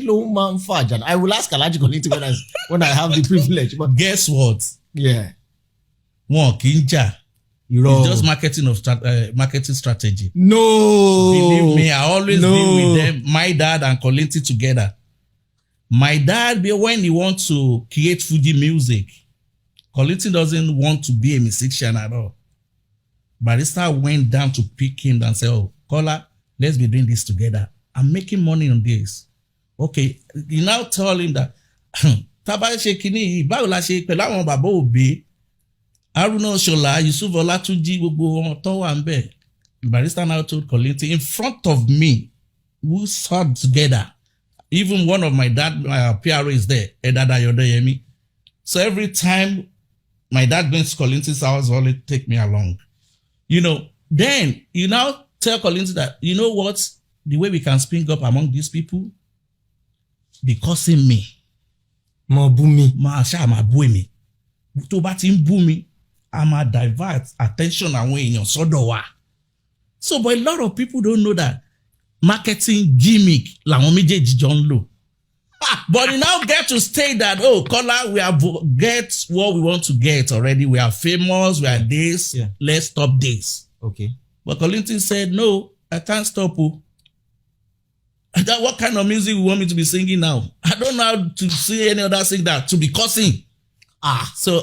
ló máa ń fà jà? I will ask Alhaji Kollington when I have the privilege. But guess what? Yeah. Wọn kì í jà. It's just marketing strategy. No. Believe me, I always deal with them, my dad and Kollington together. My dad, when he wants to create Fuji music, Kollington doesn't want to be a musician at all. Barrister went down to pick him and said, oh, Kola, let's be doing this together. I'm making money on this. Okay, you now tell him that, Taba ṣe kíní, báwo la ṣe pẹ̀lú àwọn bàbá òbí, Haruna Shola, Yusuf Olatunji, gbogbo wọn tó wà ńbẹ̀. Barrister now told Kollington in front of me, we sat together. Even one of my PRO is there, Edada Yodeyemi. So every time my dad goes to Kollington's house, always take me along. Then you now tell Kollington that, you know what? The way we can spring up among these people, because in me. Ma bú mi. Ma bú mi. Tó bá ti ń bú mi, I'ma divert attention àwọn èèyàn sọ́dọ̀ wa. So, but a lot of people don't know that marketing gimmick làwọn méjèèjì jọ ń lò. But you now get to state that, oh, Kola, we have get what we want to get already. We are famous, we are this, let's stop this. Okay. But Kollington said, no, I can't stop. What kind of music you want me to be singing now? I don't know how to see any other thing that to be cussing. So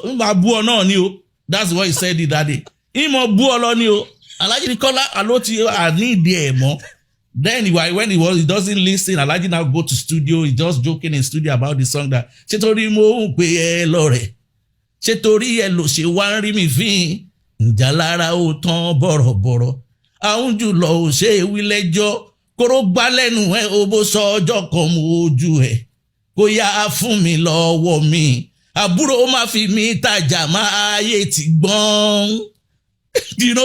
that's what he said that day. Alhaji Kola, I need the more. Then when he doesn't listen, Alhaji now go to studio. He's just joking in studio about the song that Chetori mo pe lore. Chetori ẹ ló ṣe wá rí mi fín. Njalara o tán bọ̀rọ̀bọ̀rọ̀. Ahun jùlọ ò ṣe wí lẹ́jọ́. Kóró gbá lẹ́nu ẹ o bó sọ ọjọ́ kan mo ojú ẹ. Kó yá fún mi lọ́wọ́ mi. Àbúrò má fi mi tajà má ayé ti gbọ́n.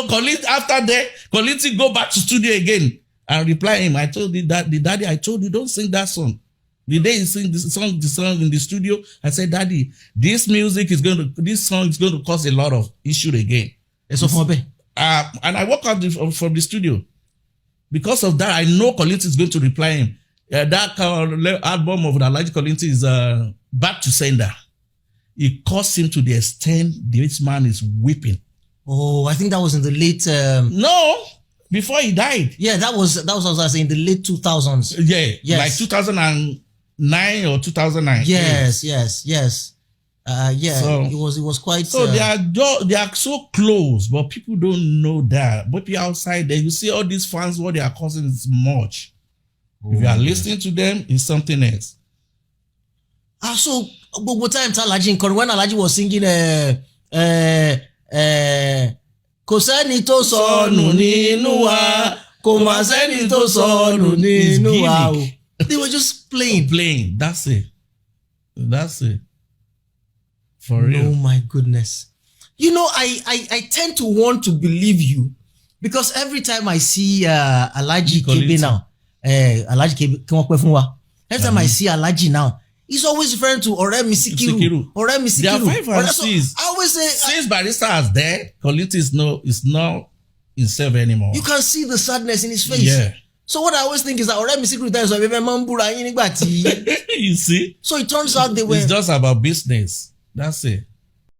Kollington, after that, Kollington go back to studio again and reply him. I told you that, Daddy, I told you don't sing that song. The day he sing the song in the studio, I said, Daddy, this song is going to cause a lot of issue again. And I walk out from the studio. Because of that, I know Kollington is going to reply him. That album of Alhaji Kollington is Back to Sender. It caused him to the extent this man is weeping. Oh, I think that was in the late... No, before he died. Yeah, that was what I was saying, in the late 2000s. Yeah, yes. Like 2009 or 2009. Yes. So, it was quite... So they are so close, but people don't know that. But people outside there, you see all these fans, what they are causing is much. If you are listening to them, it's something else. So, gbogbo time Alhaji nǹkan, when Alhaji was singing kò sẹ́ni tó sọnù nínú wa, kò má sẹ́ni tó sọnù nínú wa. They were just playing. That's it. For real. Oh my goodness. I tend to want to believe you because every time I see Alhaji Kebe now, Alhaji Kebe, kí wọ́n pẹ́ fún wa. Every time I see Alhaji now, he's always referring to Ọ̀rẹ́ mi Síkírù. Ọ̀rẹ́ mi Síkírù. They are 5 and 6. I always say... Since Barrister is there, Kollington is not himself anymore. You can see the sadness in his face. Yeah. So what I always think is that Ọ̀rẹ́ mi Síkírù there is a baby man búra yín nígbà tí... You see? So it turns out they were... It's just about business. That's it.